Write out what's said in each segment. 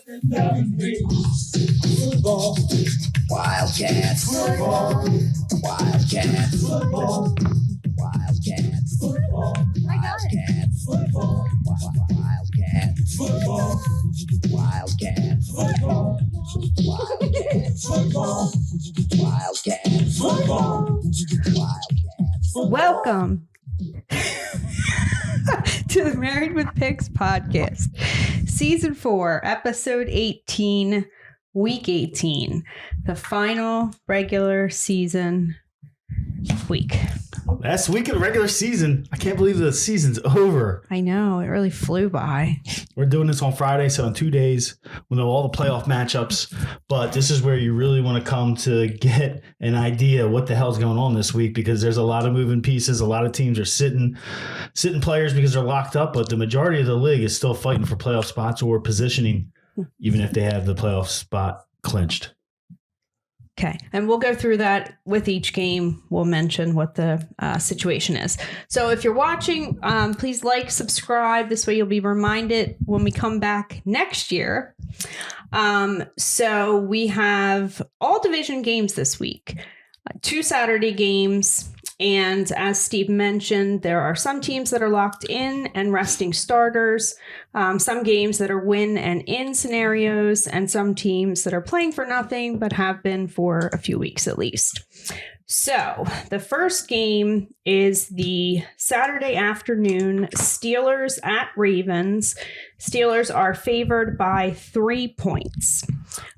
Football. Wildcats. Football. Wildcats. Football. Wildcats. Football. Wildcats. Football. Wildcats. Football. Wildcats. Football. Wildcats. Football. Wildcats. Football. Wildcats. Welcome to the Married with Picks podcast, season 4, episode 18, week 18, the final regular season week. Last week of the regular season. I can't believe the season's over. I know, it really flew by. We're doing this on Friday, so in 2 days we'll know all the playoff matchups. But this is where you really want to come to get an idea what the hell's going on this week, because there's a lot of moving pieces. A lot of teams are sitting players because they're locked up, but the majority of the league is still fighting for playoff spots or positioning, even if they have the playoff spot clinched. Okay, and we'll go through that with each game. We'll mention what the situation is. So if you're watching, please like, subscribe. This way you'll be reminded when we come back next year. So we have all division games this week, 2 Saturday games. And as Steve mentioned, there are some teams that are locked in and resting starters, some games that are win and in scenarios, and some teams that are playing for nothing but have been for a few weeks at least. So the first game is the Saturday afternoon Steelers at Ravens. Steelers are favored by 3 points.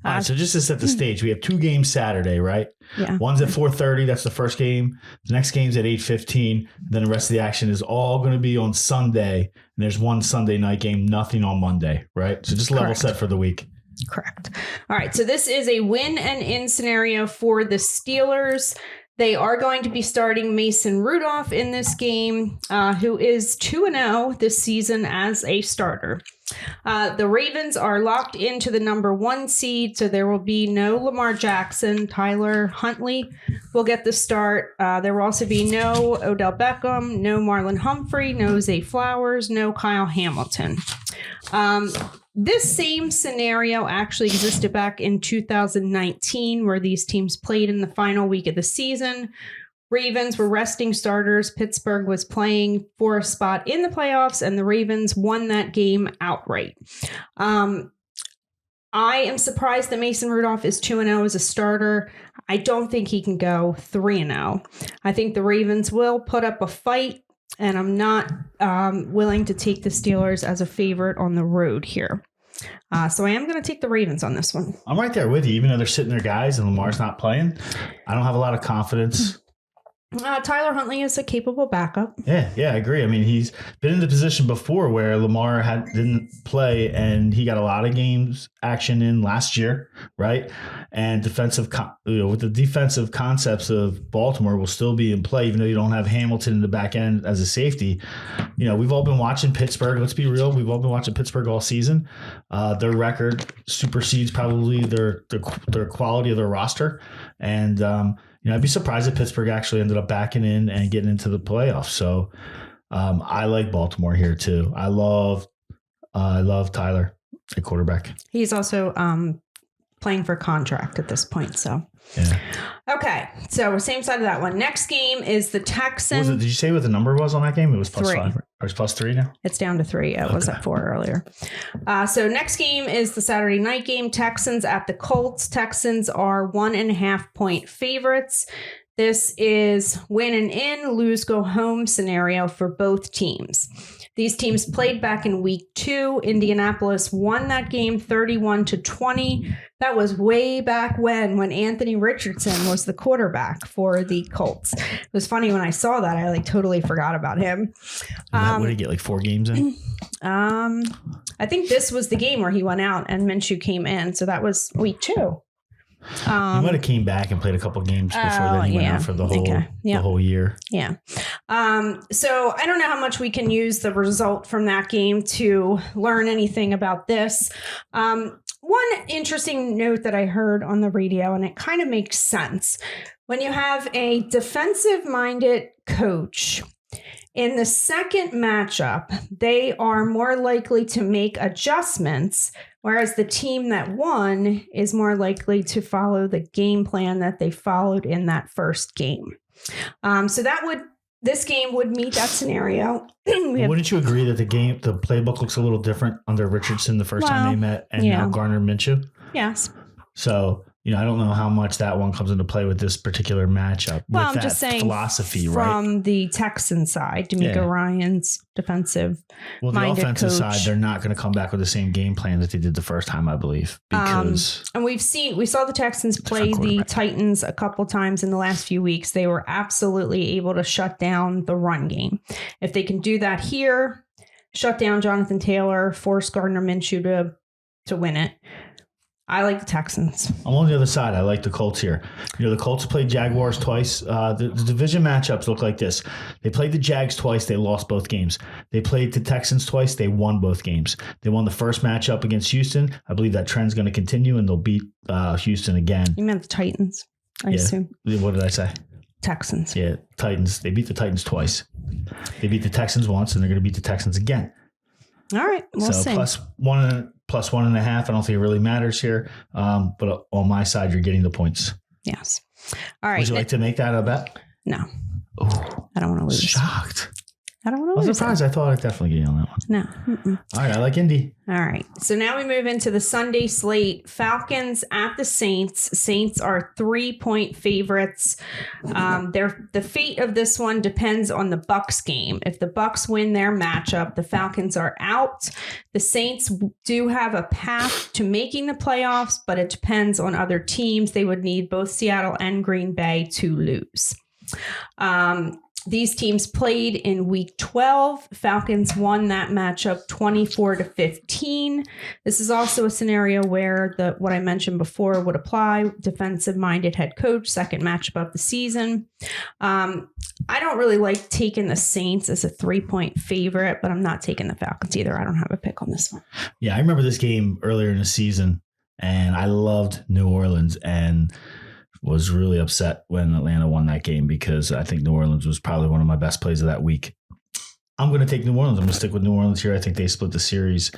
All right, so just to set the stage, we have 2 games Saturday, right? Yeah. One's at 4:30. That's the first game. The next game's at 8:15. Then the rest of the action is all going to be on Sunday. And there's one Sunday night game, nothing on Monday, right? So just level Correct. set for the week. Correct. All right. So this is a win and in scenario for the Steelers. They are going to be starting Mason Rudolph in this game, who is 2-0 this season as a starter. The Ravens are locked into the number 1 seed, so there will be no Lamar Jackson. Tyler Huntley will get the start. There will also be no Odell Beckham, no Marlon Humphrey, no Zay Flowers, no Kyle Hamilton. This same scenario actually existed back in 2019, where these teams played in the final week of the season. Ravens were resting starters. Pittsburgh was playing for a spot in the playoffs, and the Ravens won that game outright. I am surprised that Mason Rudolph is 2-0 as a starter. I don't think he can go 3-0. I think the Ravens will put up a fight, and I'm not willing to take the Steelers as a favorite on the road here. So I am going to take the Ravens on this one. I'm right there with you. Even though they're sitting there guys and Lamar's not playing, I don't have a lot of confidence. Tyler Huntley is a capable backup. Yeah, I agree. I mean, he's been in the position before where Lamar didn't play, and he got a lot of games action in last year, right? And with the defensive concepts of Baltimore will still be in play, even though you don't have Hamilton in the back end as a safety. You know, we've all been watching Pittsburgh. Let's be real. We've all been watching Pittsburgh all season. Their record supersedes probably their quality of their roster. And, I'd be surprised if Pittsburgh actually ended up backing in and getting into the playoffs. So I like Baltimore here too. I love Tyler at quarterback. He's also playing for contract at this point. So, yeah. Okay. So same side of that one. Next game is the Texans. Did you say what the number was on that game? It was plus 3. 5. Or it's plus 3 now? It's down to 3. It was at 4 earlier. So next game is the Saturday night game. Texans at the Colts. Texans are 1.5 point favorites. This is win and in, lose, go home scenario for both teams. These teams played back in week 2. Indianapolis won that game 31-20. That was way back when Anthony Richardson was the quarterback for the Colts. It was funny when I saw that. I totally forgot about him. What did he get, 4 games in? I think this was the game where he went out and Minshew came in. So that was week 2. He might have came back and played a couple games before then he went out for the whole year. Yeah. So I don't know how much we can use the result from that game to learn anything about this. One interesting note that I heard on the radio, and it kind of makes sense. When you have a defensive-minded coach, in the second matchup, they are more likely to make adjustments Whereas the team that won is more likely to follow the game plan that they followed in that first game. So this game would meet that scenario. Wouldn't you agree that the playbook looks a little different under Richardson the first time they met and now Gardner Minshew? Yes. So, I don't know how much that one comes into play with this particular matchup. Well, with I'm just saying philosophy, from right? the Texan side, D'Amico Ryan's defensive. Well, the offensive coach. side, they're not going to come back with the same game plan that they did the first time, I believe. Because and we saw the Texans play the Titans a couple times in the last few weeks. They were absolutely able to shut down the run game. If they can do that here, shut down Jonathan Taylor, force Gardner Minshew to win it. I like the Texans. I'm on the other side. I like the Colts here. The Colts played Jaguars twice. The division matchups look like this. They played the Jags twice. They lost both games. They played the Texans twice. They won both games. They won the first matchup against Houston. I believe that trend's going to continue, and they'll beat Houston again. You meant the Titans, I assume. What did I say? Texans. Yeah, Titans. They beat the Titans twice. They beat the Texans once, and they're going to beat the Texans again. All right, we'll see. Plus 1.5. I don't think it really matters here. But on my side, you're getting the points. Yes. All right. Would you like to make that a bet? No. Oh, I don't want to lose. Shocked. I don't want to lose. I lose. was surprised. I thought I'd definitely get you on that one. No. Mm-mm. All right. I like Indy. All right. So now we move into the Sunday slate. Falcons at the Saints. Saints are 3-point favorites. The fate of this one depends on the Bucs game. If the Bucs win their matchup, the Falcons are out. The Saints do have a path to making the playoffs, but it depends on other teams. They would need both Seattle and Green Bay to lose. These teams played in week 12. Falcons won that matchup 24-15. This is also a scenario where what I mentioned before would apply. Defensive-minded head coach, second matchup of the season. I don't really like taking the Saints as a 3-point favorite, but I'm not taking the Falcons either. I don't have a pick on this one. Yeah, I remember this game earlier in the season, and I loved New Orleans and was really upset when Atlanta won that game because I think New Orleans was probably one of my best plays of that week. I'm going to take New Orleans. I'm going to stick with New Orleans here. I think they split the series.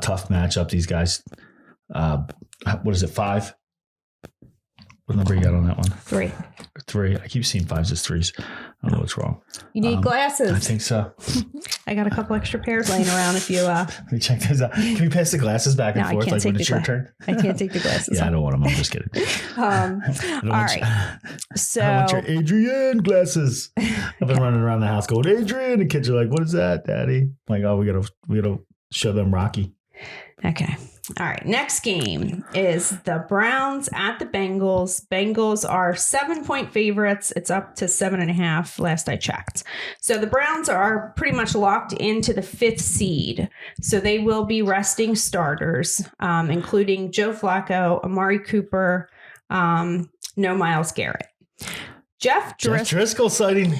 Tough matchup. These guys, what is it, 5? What number you got on that one? 3. I keep seeing 5s as 3s. I don't know what's wrong. You need glasses. I think so. I got a couple extra pairs laying around if you... Let me check those out. Can we pass the glasses back and forth like when it's your turn? I can't take the glasses. I don't want them. I'm just kidding. All right. So... I want your Adrienne glasses. I've been running around the house going, Adrienne. The kids are like, what is that, Daddy? I'm like, oh, we gotta show them Rocky. Okay. All right. Next game is the Browns at the Bengals. Bengals are 7-point favorites. It's up to 7.5 last I checked. So the Browns are pretty much locked into the 5th seed. So they will be resting starters, including Joe Flacco, Amari Cooper, no Myles Garrett. Jeff Driscoll sighting.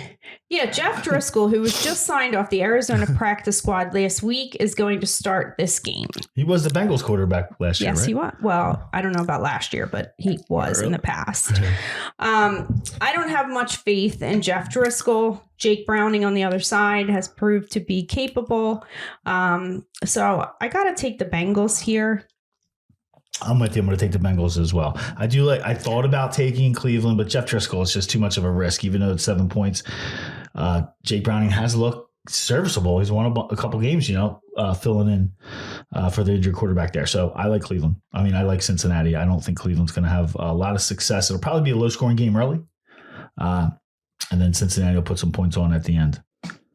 Yeah, Jeff Driscoll, who was just signed off the Arizona practice squad last week, is going to start this game. He was the Bengals quarterback last year, right? Yes, he was. Well, I don't know about last year, but he was in the past. I don't have much faith in Jeff Driscoll. Jake Browning on the other side has proved to be capable. So I got to take the Bengals here. I'm with you. I'm going to take the Bengals as well. I thought about taking Cleveland, but Jeff Driscoll is just too much of a risk, even though it's 7 points. Jake Browning has looked serviceable. He's won a couple games, filling in for the injured quarterback there. So I like Cleveland. I mean, I like Cincinnati. I don't think Cleveland's going to have a lot of success. It'll probably be a low scoring game early. And then Cincinnati will put some points on at the end.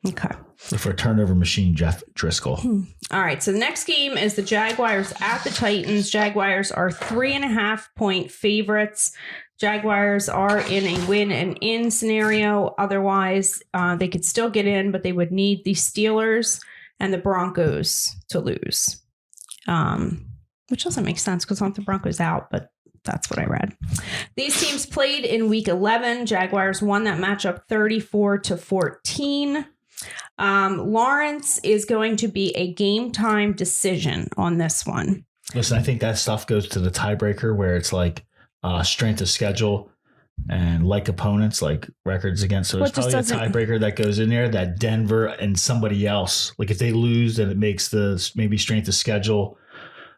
Okay. For a turnover machine, Jeff Driscoll. All right. So the next game is the Jaguars at the Titans. Jaguars are 3.5-point favorites. Jaguars are in a win and in scenario. Otherwise, they could still get in, but they would need the Steelers and the Broncos to lose. Which doesn't make sense because I want the Broncos out, but that's what I read. These teams played in week 11. Jaguars won that matchup 34-14. Lawrence is going to be a game time decision on this one. Listen, I think that stuff goes to the tiebreaker where it's like strength of schedule and like opponents, like records against. So there's probably a tiebreaker that goes in there that Denver and somebody else, like if they lose, then it makes the maybe strength of schedule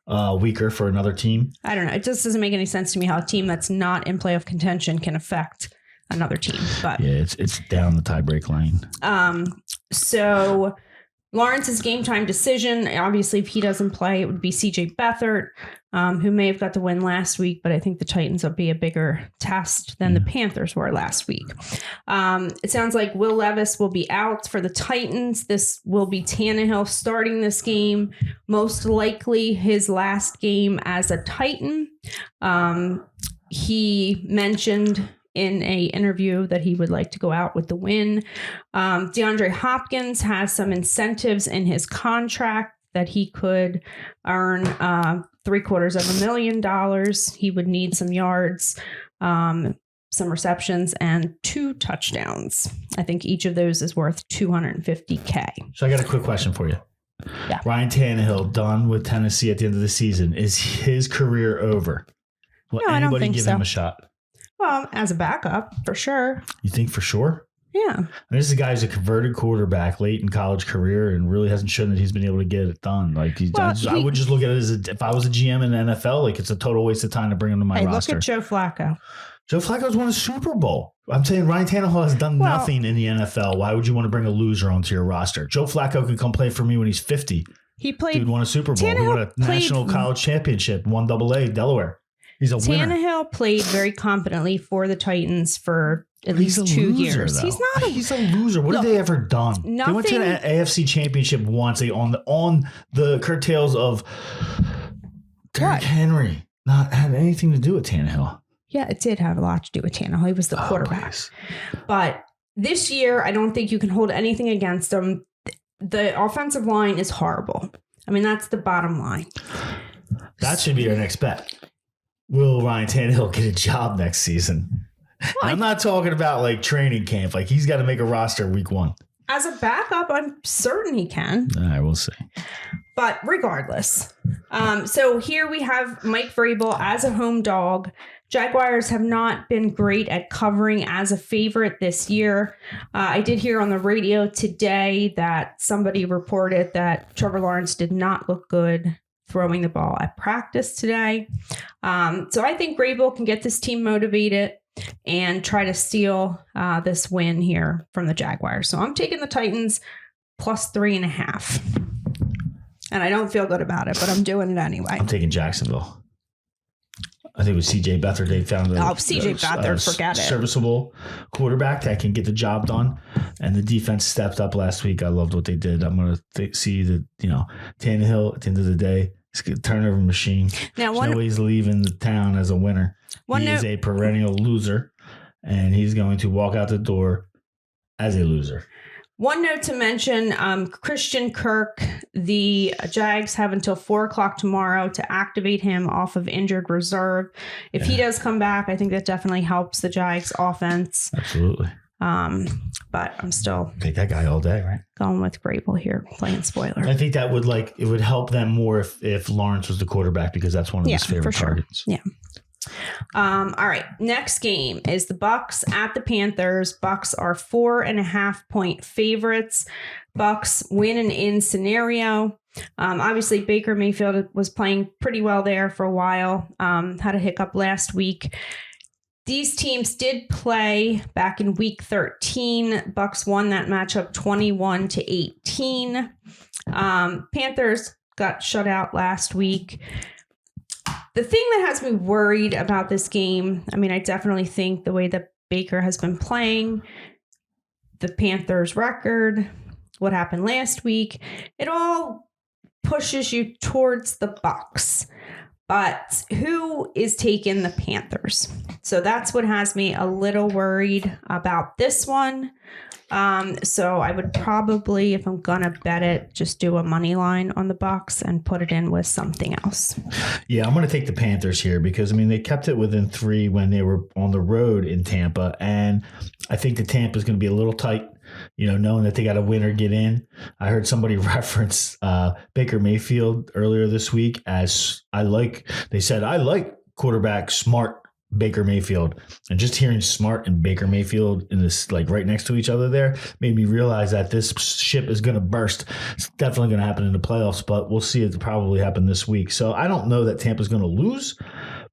weaker for another team. I don't know. It just doesn't make any sense to me how a team that's not in playoff contention can affect another team. But yeah, it's down the tiebreak lane. So Lawrence's game time decision, obviously, if he doesn't play, it would be CJ Beathard, who may have got the win last week, but I think the Titans will be a bigger test than the Panthers were last week. It sounds like Will Levis will be out for the Titans. This will be Tannehill starting this game, most likely his last game as a Titan. He mentioned in a interview that he would like to go out with the win. DeAndre Hopkins has some incentives in his contract that he could earn $750,000. He would need some yards, some receptions, and 2 touchdowns. I think each of those is worth $250K. So I got a quick question for you. Yeah. Ryan Tannehill done with Tennessee at the end of the season. Is his career over? Will No, I don't anybody think give so. him a shot? Well, as a backup, for sure. You think for sure? Yeah. And this is a guy who's a converted quarterback late in college career and really hasn't shown that he's been able to get it done. Like I would just look at it as if I was a GM in the NFL, like it's a total waste of time to bring him to my roster. Look at Joe Flacco. Joe Flacco's won a Super Bowl. I'm saying Ryan Tannehill has done nothing in the NFL. Why would you want to bring a loser onto your roster? Joe Flacco can come play for me when he's 50. He played. Dude won a Super Bowl. He won a national college championship, 1 AA, Delaware. He's a winner. Tannehill played very competently for the Titans for at least 2 years. Though. He's a loser. What have they ever done? Nothing. They went to an AFC championship once. They on the curtails of Derrick Henry. Not had anything to do with Tannehill. Yeah, it did have a lot to do with Tannehill. He was the quarterback. Please. But this year, I don't think you can hold anything against him. The offensive line is horrible. I mean, that's the bottom line. That should be our next bet. Will Ryan Tannehill get a job next season? I'm not talking about like training camp. Like he's got to make a roster week 1. As a backup, I'm certain he can. All right, we'll see. But regardless. So here we have Mike Vrabel as a home dog. Jaguars have not been great at covering as a favorite this year. I did hear on the radio today that somebody reported that Trevor Lawrence did not look good throwing the ball at practice today. So I think Vrabel can get this team motivated and try to steal this win here from the Jaguars. So I'm taking the Titans plus 3.5. And I don't feel good about it, but I'm doing it anyway. I'm taking Jacksonville. I think with CJ Beathard, they found CJ Beathard, forget it. Serviceable quarterback that can get the job done. And the defense stepped up last week. I loved what they did. I'm going to see that, Tannehill at the end of the day, he's a turnover machine. Now, There's no way he's leaving the town as a winner. He is a perennial loser, and he's going to walk out the door as a loser. One note to mention, Christian Kirk, the Jags have until 4:00 tomorrow to activate him off of injured reserve. If he does come back, I think that definitely helps the Jags offense. Absolutely. But I'm still take that guy all day, right? Going with Vrabel here, playing spoiler. I think that would help them more if Lawrence was the quarterback because that's one of his favorite targets. Yeah. All right. Next game is the Bucks at the Panthers. Bucks are 4.5-point favorites. Bucks win and in scenario. Obviously, Baker Mayfield was playing pretty well there for a while. Had a hiccup last week. These teams did play back in week 13. Bucks won that matchup 21-18. Panthers got shut out last week. The thing that has me worried about this game, I mean, I definitely think the way that Baker has been playing, the Panthers' record, what happened last week, it all pushes you towards the Bucks. But who is taking the Panthers? So that's what has me a little worried about this one. So I would probably, if I'm gonna bet it, just do a money line on the Bucks and put it in with something else. Yeah, I'm gonna take the Panthers here because they kept it within 3 when they were on the road in Tampa, and I think the Tampa is gonna be a little tight. Knowing that they got to win or get in. I heard somebody reference Baker Mayfield earlier this week as I like quarterback smart Baker Mayfield, and just hearing Smart and Baker Mayfield in this, like right next to each other there, made me realize that this ship is going to burst. It's definitely going to happen in the playoffs, but we'll see it probably happen this week. So I don't know that Tampa's going to lose,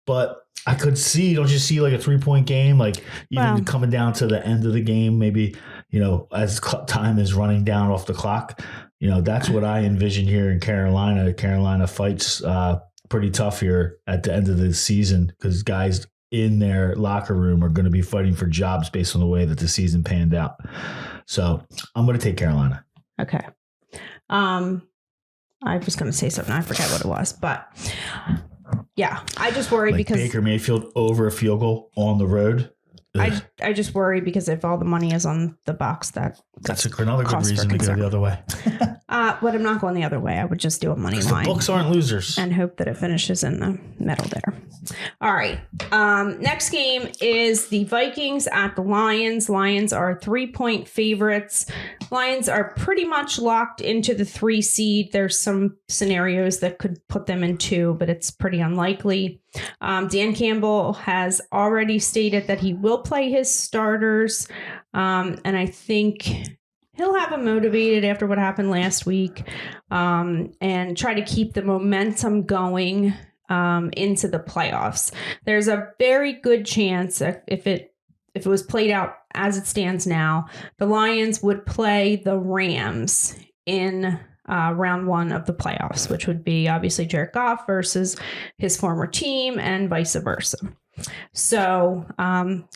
but I could see, don't you see like a 3-point game, like even coming down to the end of the game, maybe, as time is running down off the clock, that's what I envision here in Carolina. Carolina fights pretty tough here at the end of the season because guys in their locker room are going to be fighting for jobs based on the way that the season panned out. So I'm going to take Carolina. Okay. I was going to say something. I forget what it was, but yeah, I just worry because Baker Mayfield over a field goal on the road. I just worry because if all the money is on the Bucs, that's another good reason to go the other way. But I'm not going the other way. I would just do a money line. The Bucs aren't losers. And hope that it finishes in the middle there. All right. Next game is the Vikings at the Lions. Lions are 3-point favorites. Lions are pretty much locked into the 3 seed. There's some scenarios that could put them in 2, but it's pretty unlikely. Dan Campbell has already stated that he will play his starters. And I think he'll have them motivated after what happened last week, and try to keep the momentum going into the playoffs. There's a very good chance if it was played out as it stands now, the Lions would play the Rams in round 1 of the playoffs, which would be obviously Jared Goff versus his former team and vice versa. So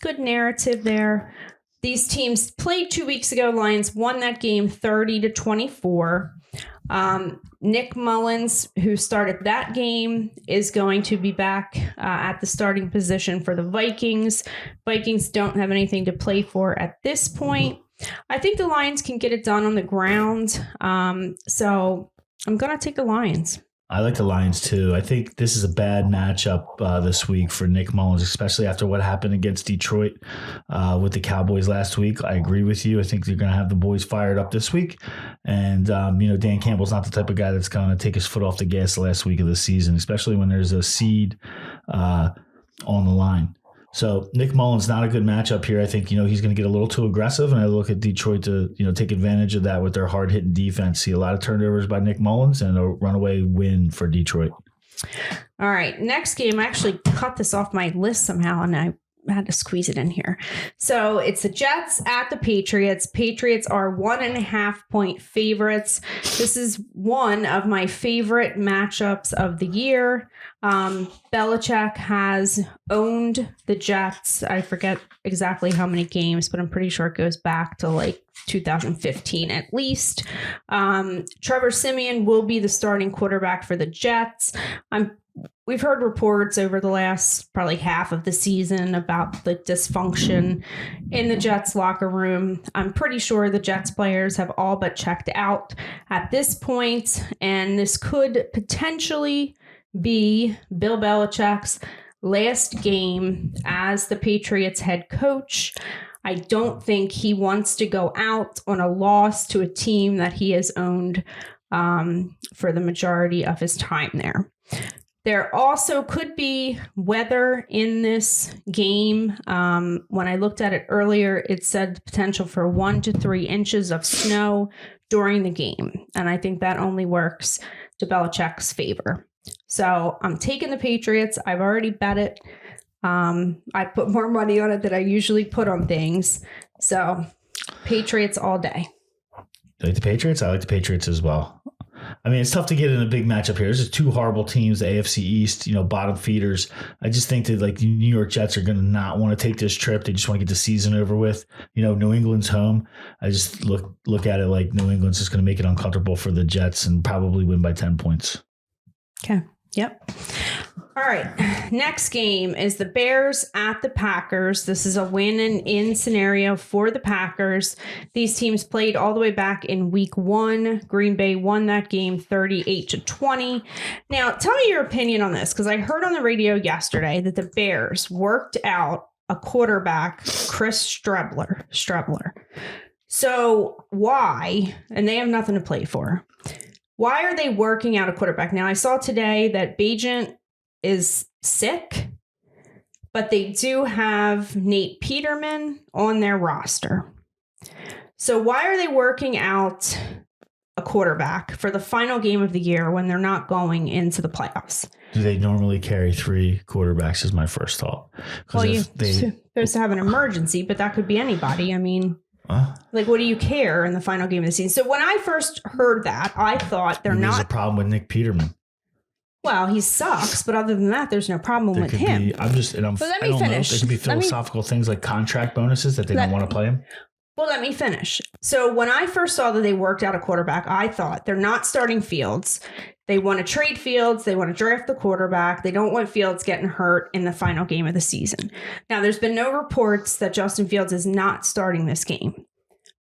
good narrative there. These teams played 2 weeks ago. Lions won that game 30-24. Nick Mullins, who started that game, is going to be back at the starting position for the Vikings. Vikings don't have anything to play for at this point. I think the Lions can get it done on the ground. So I'm going to take the Lions. I like the Lions too. I think this is a bad matchup this week for Nick Mullins, especially after what happened against Detroit with the Cowboys last week. I agree with you. I think they're going to have the boys fired up this week. And, Dan Campbell's not the type of guy that's going to take his foot off the gas the last week of the season, especially when there's a seed on the line. So Nick Mullins, not a good matchup here. I think, he's going to get a little too aggressive, and I look at Detroit to, take advantage of that with their hard-hitting defense. See a lot of turnovers by Nick Mullins and a runaway win for Detroit. All right, next game. I actually cut this off my list somehow, and I had to squeeze it in here. So it's the Jets at the Patriots. Patriots are 1.5-point favorites. This is one of my favorite matchups of the year. Belichick has owned the Jets. I forget exactly how many games, but I'm pretty sure it goes back to like 2015 at least. Trevor Siemian will be the starting quarterback for the Jets. We've heard reports over the last probably half of the season about the dysfunction in the Jets locker room. I'm pretty sure the Jets players have all but checked out at this point, and this could potentially be Bill Belichick's last game as the Patriots head coach. I don't think he wants to go out on a loss to a team that he has owned for the majority of his time there. There also could be weather in this game. When I looked at it earlier, it said potential for 1 to 3 inches of snow during the game. And I think that only works to Belichick's favor. So I'm taking the Patriots. I've already bet it. I put more money on it than I usually put on things. So Patriots all day. You like the Patriots? I like the Patriots as well. I mean, it's tough to get in a big matchup here. There's just 2 horrible teams, the AFC East, bottom feeders. I just think that the New York Jets are going to not want to take this trip. They just want to get the season over with. New England's home. I just look at it like New England's just going to make it uncomfortable for the Jets and probably win by 10 points. Okay. Yep. All right. Next game is the Bears at the Packers. This is a win and in scenario for the Packers. These teams played all the way back in week 1. Green Bay won that game 38-20. Now, tell me your opinion on this, because I heard on the radio yesterday that the Bears worked out a quarterback, Chris Strebler. So why? And they have nothing to play for. Why are they working out a quarterback? Now, I saw today that Bagent is sick, but they do have Nate Peterman on their roster. So why are they working out a quarterback for the final game of the year when they're not going into the playoffs? Do they normally carry 3 quarterbacks is my first thought. Well, you're supposed to have an emergency, but that could be anybody. I mean, like, what do you care in the final game of the season? So when I first heard that, I thought there's a problem with Nick Peterman. Well, he sucks, but other than that, there's no problem with him. But let me finish. There could be philosophical things like contract bonuses that they don't want to play him. Well, let me finish. So when I first saw that they worked out a quarterback, I thought they're not starting Fields. They want to trade Fields. They want to draft the quarterback. They don't want Fields getting hurt in the final game of the season. Now, there's been no reports that Justin Fields is not starting this game.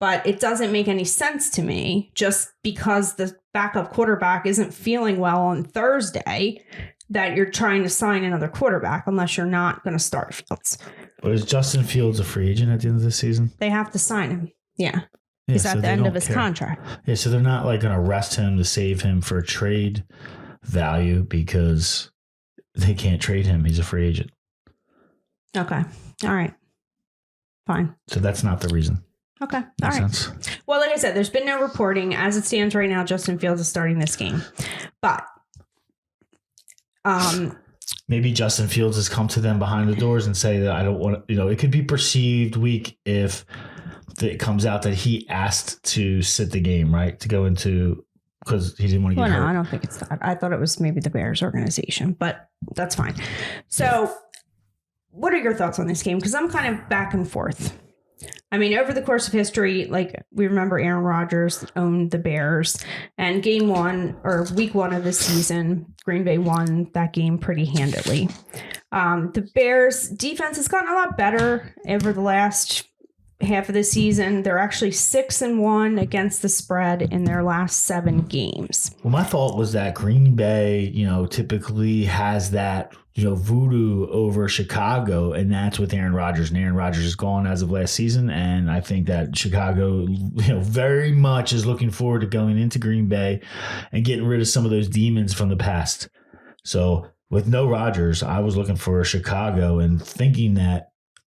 But it doesn't make any sense to me just because the backup quarterback isn't feeling well on Thursday that you're trying to sign another quarterback unless you're not going to start Fields. But is Justin Fields a free agent at the end of the season? They have to sign him. Yeah. He's at the end of his contract. Yeah, so they're not like going to rest him to save him for trade value because they can't trade him. He's a free agent. Okay. All right. Fine. So that's not the reason. Okay. All Makes right. sense. Well, like I said, there's been no reporting. As it stands right now, Justin Fields is starting this game. But maybe Justin Fields has come to them behind the doors and say that I don't want to, it could be perceived weak if it comes out that he asked to sit the game, right? To go into, because he didn't want to get hurt. No, I don't think it's that. I thought it was maybe the Bears organization, but that's fine. So what are your thoughts on this game? Because I'm kind of back and forth. I mean, over the course of history, like we remember Aaron Rodgers owned the Bears, and week 1 of the season, Green Bay won that game pretty handily. The Bears defense has gotten a lot better over the last half of the season. They're actually 6-1 against the spread in their last 7 games. Well, my thought was that Green Bay, typically has that, voodoo over Chicago, and that's with Aaron Rodgers. And Aaron Rodgers is gone as of last season, and I think that Chicago, very much is looking forward to going into Green Bay and getting rid of some of those demons from the past. So with no Rodgers, I was looking for Chicago and thinking that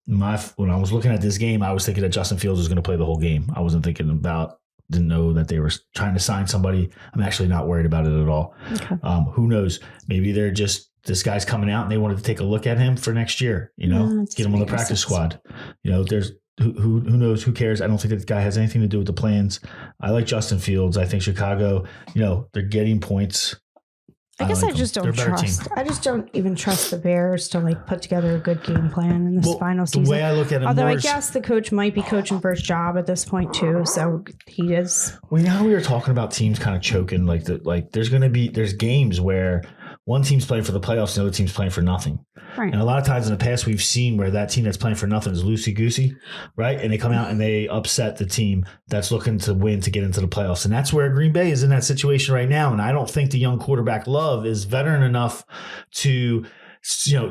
when I was looking at this game, I was thinking that Justin Fields was going to play the whole game. I wasn't didn't know that they were trying to sign somebody. I'm actually not worried about it at all. Okay. Who knows? Maybe they're just, this guy's coming out and they wanted to take a look at him for next year, get him on the practice squad. There's who knows, who cares? I don't think that guy has anything to do with the plans. I like Justin Fields. I think Chicago, they're getting points. I guess I just don't trust. I just don't even trust the Bears to put together a good game plan in this final season. The way I look at it, although I guess the coach might be coaching for his job at this point too, so he is. Well, now we were talking about teams kind of choking, there's games where one team's playing for the playoffs, the other team's playing for nothing. Right. And a lot of times in the past, we've seen where that team that's playing for nothing is loosey-goosey, right? And they come out and they upset the team that's looking to win to get into the playoffs. And that's where Green Bay is in that situation right now. And I don't think the young quarterback Love is veteran enough to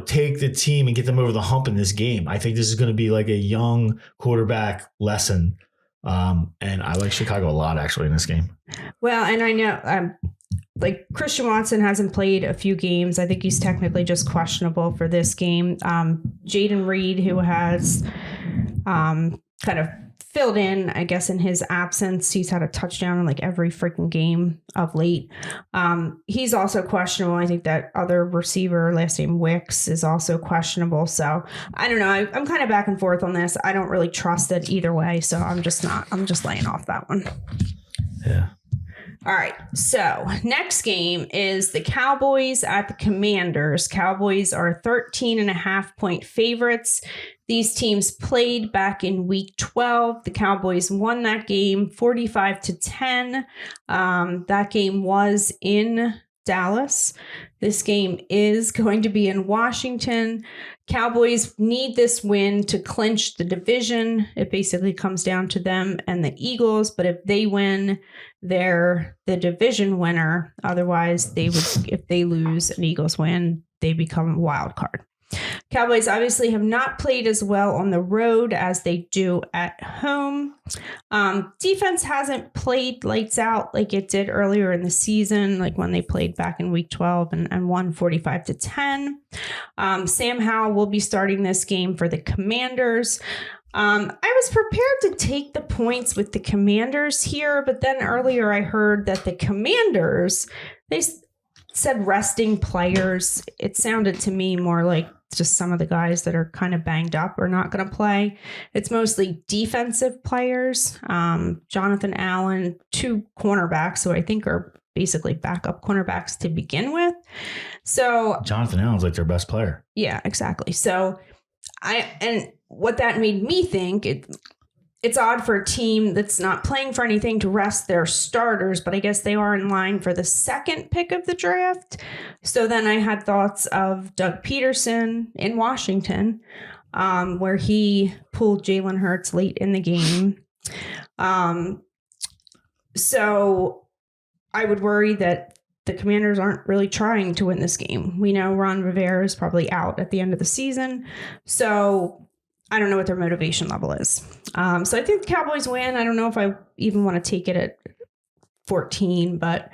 take the team and get them over the hump in this game. I think this is going to be like a young quarterback lesson. And I like Chicago a lot, actually, in this game. Well, and I know Christian Watson hasn't played a few games. I think he's technically just questionable for this game. Jaden Reed, who has kind of filled in, I guess, in his absence. He's had a touchdown in every freaking game of late. He's also questionable. I think that other receiver, last name Wicks, is also questionable. So I don't know. I'm kind of back and forth on this. I don't really trust it either way. So I'm just laying off that one. Yeah. All right, so next game is the Cowboys at the Commanders. Cowboys are 13.5-point favorites. These teams played back in week 12. The Cowboys won that game 45-10. That game was in Dallas. This game is going to be in Washington. Cowboys need this win to clinch the division. It basically comes down to them and the Eagles, but if they win, they're the division winner. Otherwise, if they lose and Eagles win, they become a wild card. Cowboys obviously have not played as well on the road as they do at home. Defense hasn't played lights out like it did earlier in the season, like when they played back in week 12 and won 45-10. Sam Howell will be starting this game for the Commanders. I was prepared to take the points with the Commanders here, but then earlier I heard that the Commanders, they said resting players. It sounded to me more like just some of the guys that are kind of banged up are not going to play. It's mostly defensive players. Jonathan Allen, 2 cornerbacks, who I think are basically backup cornerbacks to begin with. So Jonathan Allen's like their best player. Yeah, exactly. So what that made me think, it's odd for a team that's not playing for anything to rest their starters, but I guess they are in line for the 2nd pick of the draft. So then I had thoughts of Doug Peterson in Washington, where he pulled Jalen Hurts late in the game. So I would worry that the Commanders aren't really trying to win this game. We know Ron Rivera is probably out at the end of the season. So I don't know what their motivation level is. So I think the Cowboys win. I don't know if I even want to take it at 14, but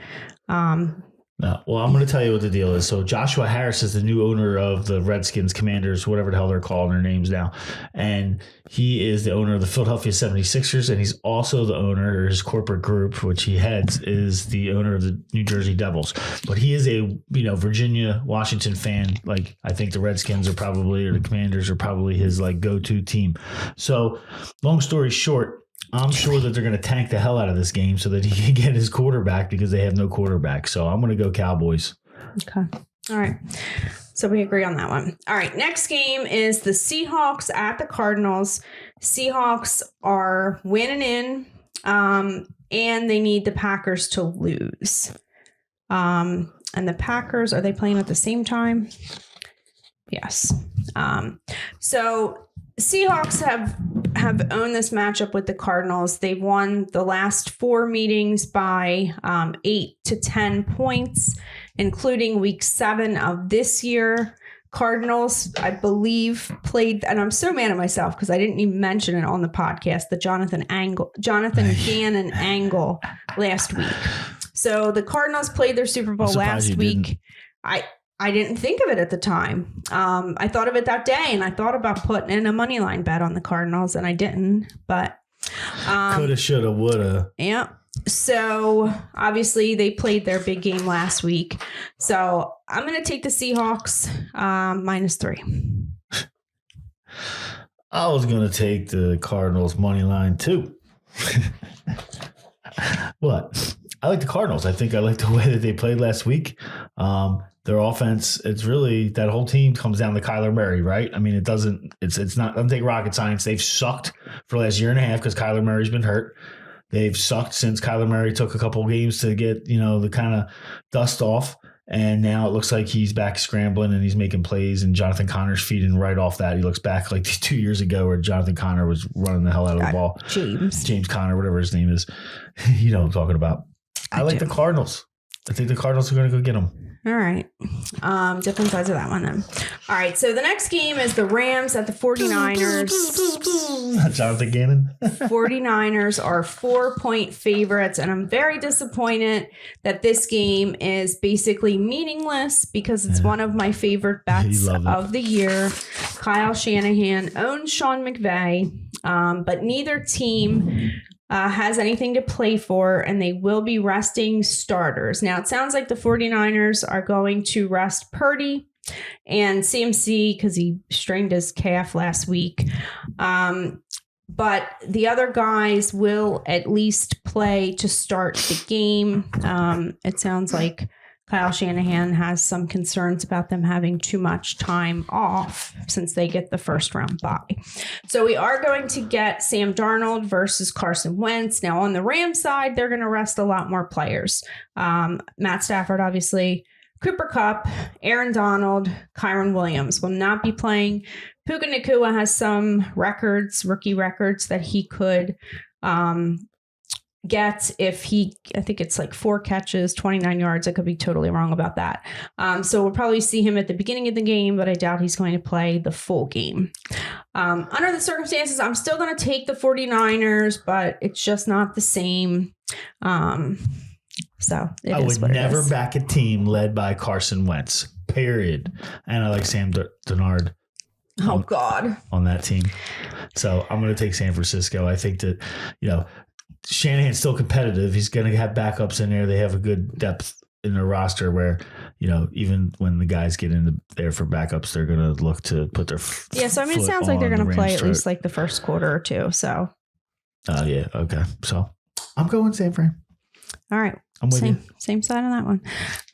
No. Well, I'm going to tell you what the deal is. So Joshua Harris is the new owner of the Redskins, Commanders, whatever the hell they're calling their names now. And he is the owner of the Philadelphia 76ers. And he's also the owner, or his corporate group, which he heads, is the owner of the New Jersey Devils. But he is a, Virginia, Washington fan. Like, I think the Redskins are probably, or the Commanders are probably his like go-to team. So long story short, I'm sure that they're going to tank the hell out of this game so that he can get his quarterback, because they have no quarterback. So I'm going to go Cowboys. Okay. All right. So we agree on that one. All right. Next game is the Seahawks at the Cardinals. Seahawks are winning in, and they need the Packers to lose. And the Packers, are they playing at the same time? Yes. So Seahawks have owned this matchup with the Cardinals. They've won the last 4 meetings by 8 to 10 points, including week 7 of this year. Cardinals, I believe, played, and I'm so mad at myself because I didn't even mention it on the podcast, the Jonathan Gannon angle last week. So the Cardinals played their Super Bowl last week. I didn't think of it at the time. I thought of it that day, and I thought about putting in a money line bet on the Cardinals, and I didn't. But coulda, shoulda, woulda. Yeah. So obviously they played their big game last week. So I'm going to take the Seahawks -3. I was going to take the Cardinals money line too. What? I like the Cardinals. I think I like the way that they played last week. Their offense, it's really, that whole team comes down to Kyler Murray, right? I mean, it's not, doesn't take rocket science. They've sucked for the last year and a half because Kyler Murray's been hurt. They've sucked since Kyler Murray took a couple of games to get, the kind of dust off. And now it looks like he's back scrambling and he's making plays, and Jonathan Connor's feeding right off that. He looks back like 2 years ago where Jonathan Connor was running the hell out of the ball. James Conner, whatever his name is. You know what I'm talking about. I like the Cardinals. I think the Cardinals are going to go get them. All right. Different sides of that one then. All right. So the next game is the Rams at the 49ers. Jonathan Gannon. 49ers are 4-point favorites, and I'm very disappointed that this game is basically meaningless because it's one of my favorite bets of the year. Kyle Shanahan owns Sean McVay, but neither team has anything to play for, and they will be resting starters. Now, it sounds like the 49ers are going to rest Purdy and CMC because he strained his calf last week. But the other guys will at least play to start the game. It sounds like Kyle Shanahan has some concerns about them having too much time off since they get the first round bye. So we are going to get Sam Darnold versus Carson Wentz. Now on the Rams side, they're going to rest a lot more players. Matt Stafford, obviously, Cooper Kupp, Aaron Donald, Kyron Williams will not be playing. Puka Nacua has some rookie records that he could get if I think it's like 4 catches, 29 yards. I could be totally wrong about that. So we'll probably see him at the beginning of the game, but I doubt he's going to play the full game. Under the circumstances, I'm still going to take the 49ers, but it's just not the same. So I would never back a team led by Carson Wentz, period. And I like Sam Darnold. Oh, God. On that team. So I'm going to take San Francisco. I think that, Shanahan's still competitive. He's going to have backups in there. They have a good depth in their roster where, even when the guys get in there for backups, they're going to look to put their it sounds like they're going to play at least like the first quarter or two. So. Yeah. Okay. So I'm going San Fran. All right. I'm with you. Same side on that one.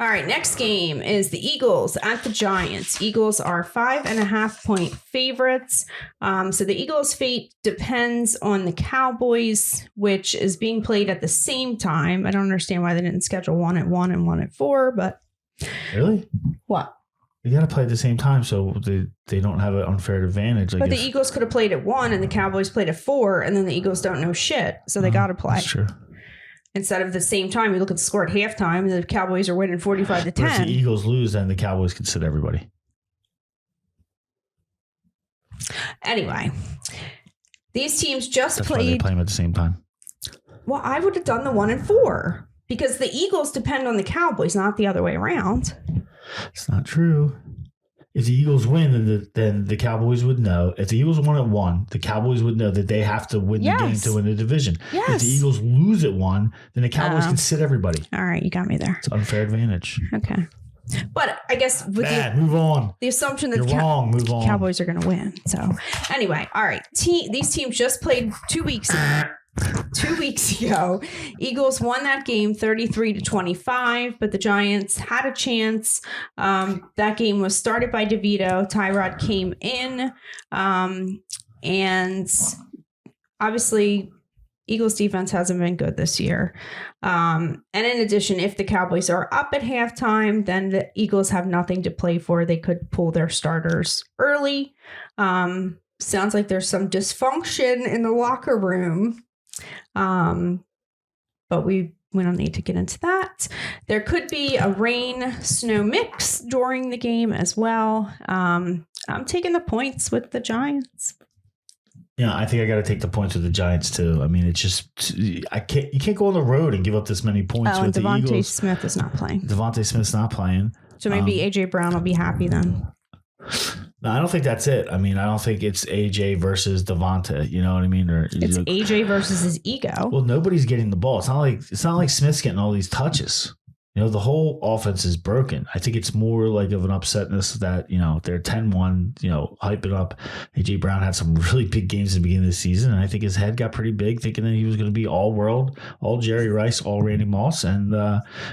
All right. Next game is the Eagles at the Giants. Eagles are 5.5-point favorites. So the Eagles' fate depends on the Cowboys, which is being played at the same time. I don't understand why they didn't schedule one at 1 and one at 4, but. Really? What? You got to play at the same time so they don't have an unfair advantage. But the Eagles could have played at 1 and the Cowboys played at 4, and then the Eagles don't know shit. So they got to play. That's true. Instead of the same time, you look at the score at halftime, the Cowboys are winning 45-10. But if the Eagles lose, then the Cowboys can sit everybody. Anyway, these teams just That's played. Why they play them at the same time. Well, I would have done the 1 and 4 because the Eagles depend on the Cowboys, not the other way around. It's not true. If the Eagles win, then the Cowboys would know. If the Eagles won at 1, the Cowboys would know that they have to win the game to win the division. Yes. If the Eagles lose at 1, then the Cowboys can sit everybody. All right, you got me there. It's an unfair advantage. Okay. But I guess with move on. The assumption that You're wrong. Move on. Cowboys are going to win. So anyway, all right. These teams just played 2 weeks ago. 2 weeks ago, Eagles won that game 33-25, but the Giants had a chance. That game was started by DeVito. Tyrod came in, and obviously Eagles defense hasn't been good this year. And in addition, if the Cowboys are up at halftime, then the Eagles have nothing to play for. They could pull their starters early. Sounds like there's some dysfunction in the locker room. But we don't need to get into that. There could be a rain-snow mix during the game as well. I'm taking the points with the Giants. Yeah, I think I got to take the points with the Giants too. I mean, it's just you can't go on the road and give up this many points with the Eagles. Devontae Smith is not playing. Devontae Smith's not playing. So maybe AJ Brown will be happy then. No, I don't think that's it. I mean, I don't think it's AJ versus Devonta. You know what I mean? Or it's AJ versus his ego. Well, nobody's getting the ball. It's not like Smith's getting all these touches. The whole offense is broken. I think it's more like of an upsetness that, they're 10-1, hyping up. AJ Brown had some really big games at the beginning of the season, and I think his head got pretty big, thinking that he was going to be all world, all Jerry Rice, all Randy Moss, and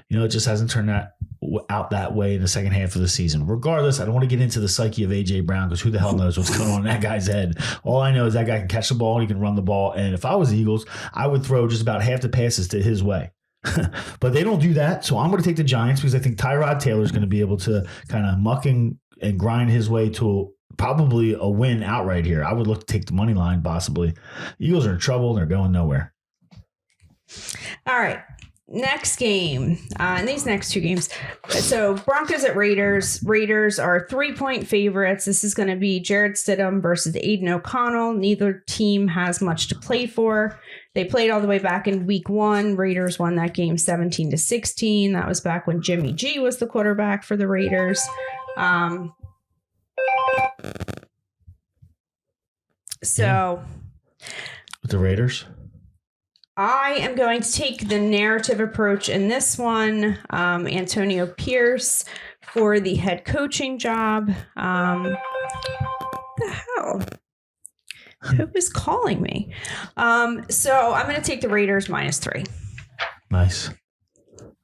it just hasn't turned out that way in the second half of the season. Regardless, I don't want to get into the psyche of AJ Brown because who the hell knows what's going on in that guy's head. All I know is that guy can catch the ball, he can run the ball, and if I was the Eagles, I would throw just about half the passes to his way. But they don't do that, so I'm going to take the Giants because I think Tyrod Taylor is going to be able to kind of muck and grind his way to probably a win outright here. I would look to take the money line possibly. Eagles are in trouble and they're going nowhere. All right. Next game, and these next 2 games. So Broncos at Raiders. Raiders are 3-point favorites. This is going to be Jarrett Stidham versus Aiden O'Connell. Neither team has much to play for. They played all the way back in week 1. Raiders won that game 17-16. That was back when Jimmy G was the quarterback for the Raiders. So with the Raiders, I am going to take the narrative approach in this one. Antonio Pierce for the head coaching job. What the hell? Who is calling me? So I'm going to take the Raiders -3. Nice.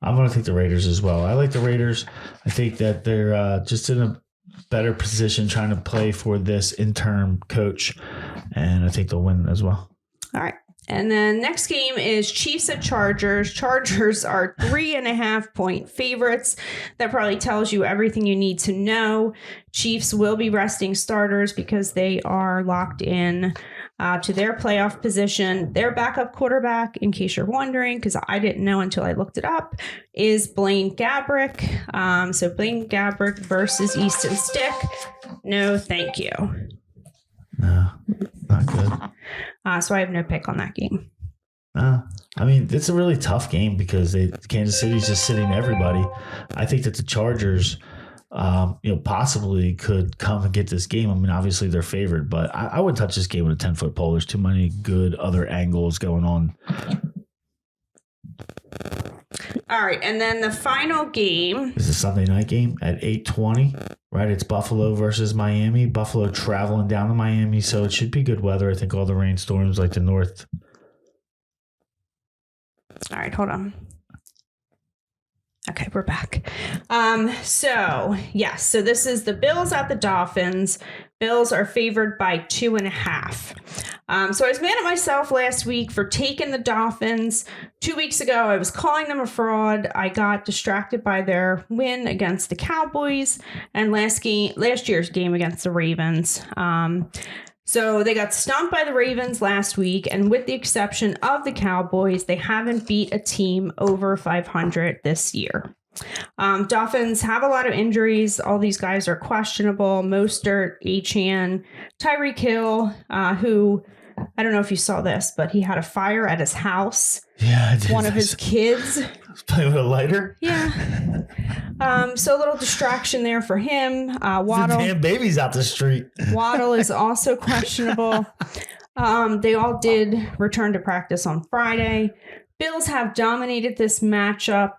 I'm going to take the Raiders as well. I like the Raiders. I think that they're just in a better position trying to play for this interim coach, and I think they'll win as well. All right. And then next game is Chiefs at Chargers. Chargers are 3.5-point favorites. That probably tells you everything you need to know. Chiefs will be resting starters because they are locked in to their playoff position. Their backup quarterback, in case you're wondering, because I didn't know until I looked it up, is Blaine Gabbert. So Blaine Gabbert versus Easton Stick. No, thank you. No, not good. So I have no pick on that game. I mean, it's a really tough game because Kansas City's just sitting everybody. I think that the Chargers, possibly could come and get this game. I mean, obviously they're favored, but I wouldn't touch this game with a 10-foot pole. There's too many good other angles going on. All right, and then the final game is a Sunday night game at 8:20. Right, it's Buffalo versus Miami. Buffalo traveling down to Miami, so it should be good weather. I think all the rainstorms like the north. All right, hold on. Okay, we're back. So this is the Bills at the Dolphins. Bills are favored by 2.5. So I was mad at myself last week for taking the Dolphins. 2 weeks ago, I was calling them a fraud. I got distracted by their win against the Cowboys and last year's game against the Ravens. So they got stomped by the Ravens last week, and with the exception of the Cowboys, they haven't beat a team over 500 this year. Dolphins have a lot of injuries. All these guys are questionable. Mostert, Achane, Tyreek Hill, who, I don't know if you saw this, but he had a fire at his house. Yeah, I did. One of his kids. Playing with a lighter? Yeah. So a little distraction there for him. Waddle. The damn baby's out the street. Waddle is also questionable. They all did return to practice on Friday. Bills have dominated this matchup.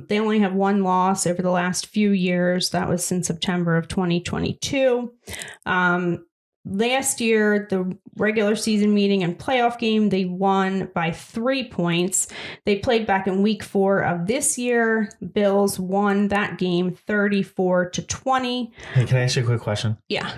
They only have one loss over the last few years. That was since September of 2022. Last year, the regular season meeting and playoff game, they won by 3 points. They played back in week 4 of this year. Bills won that game 34-20. Hey, can I ask you a quick question? Yeah.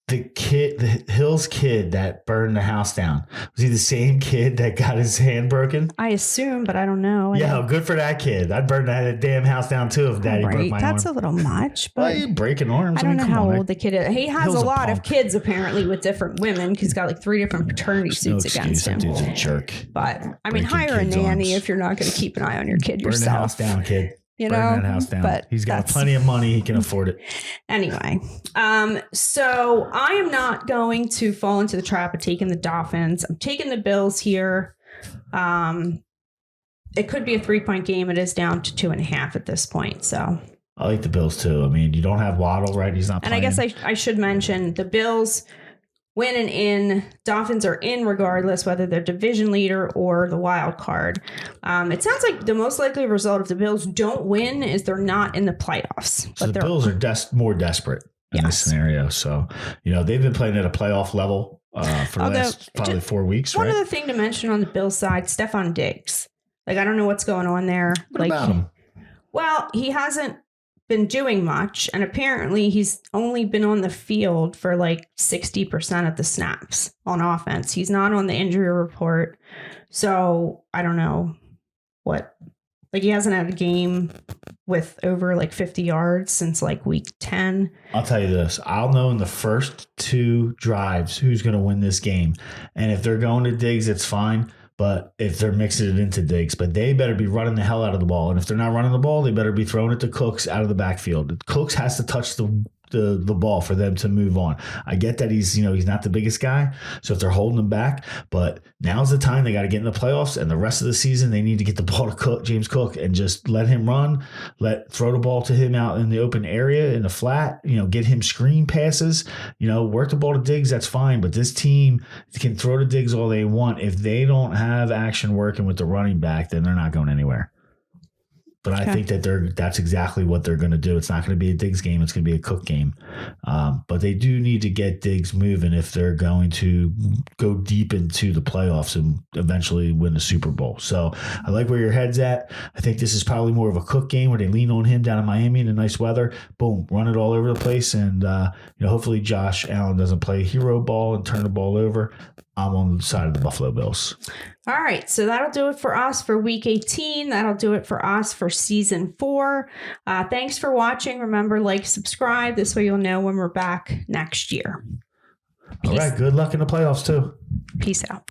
The Hills kid that burned the house down, was he the same kid that got his hand broken? I assume, but I don't know. Yeah, good for that kid. I'd burn that damn house down too if Daddy broke my arm. That's a little much. But why are you breaking arms? I don't know how old the kid is. He has a lot of kids apparently with different women. He's got like 3 different paternity suits against him. That dude's a jerk. But I mean, hire a nanny if you're not going to keep an eye on your kid yourself. Burn the house down, kid. Burn that house down. But he's got plenty of money. He can afford it. Anyway, so I am not going to fall into the trap of taking the Dolphins. I'm taking the Bills here. It could be a 3-point game. It is down to 2.5 at this point. So I like the Bills too. I mean, you don't have Waddle, right? He's not playing. And I guess I should mention the Bills win and in. Dolphins are in regardless, whether they're division leader or the wild card. It sounds like the most likely result if the Bills don't win is they're not in the playoffs. So the Bills are more desperate in this scenario. So, they've been playing at a playoff level for the last probably 4 weeks, one right? One other thing to mention on the Bills side, Stephon Diggs. Like, I don't know what's going on there. What about him? Well, he hasn't been doing much, and apparently he's only been on the field for like 60% of the snaps on offense. He's not on the injury report, so I don't know what. Like, he hasn't had a game with over like 50 yards since like week 10. I'll tell you this. I'll know in the first 2 drives who's going to win this game, and if they're going to Diggs, it's fine. But if they're mixing it into Diggs, but they better be running the hell out of the ball. And if they're not running the ball, they better be throwing it to Cooks out of the backfield. Cooks has to touch the ball for them to move on. I get that he's not the biggest guy, so if they're holding him back, but now's the time they got to get in the playoffs, and the rest of the season they need to get the ball to James Cook, and just let him run, throw the ball to him out in the open area in the flat, get him screen passes, work the ball to Diggs, that's fine, but this team can throw to Diggs all they want. If they don't have action working with the running back, then they're not going anywhere. But I think that that's exactly what they're going to do. It's not going to be a Diggs game. It's going to be a Cook game. But they do need to get Diggs moving if they're going to go deep into the playoffs and eventually win the Super Bowl. So I like where your head's at. I think this is probably more of a Cook game where they lean on him down in Miami in the nice weather. Boom, run it all over the place. And hopefully Josh Allen doesn't play hero ball and turn the ball over. I'm on the side of the Buffalo Bills. All right, so that'll do it for us for week 18. That'll do it for us for season 4. Thanks for watching. Remember, like, subscribe. This way you'll know when we're back next year. All right, good luck in the playoffs too. Peace out.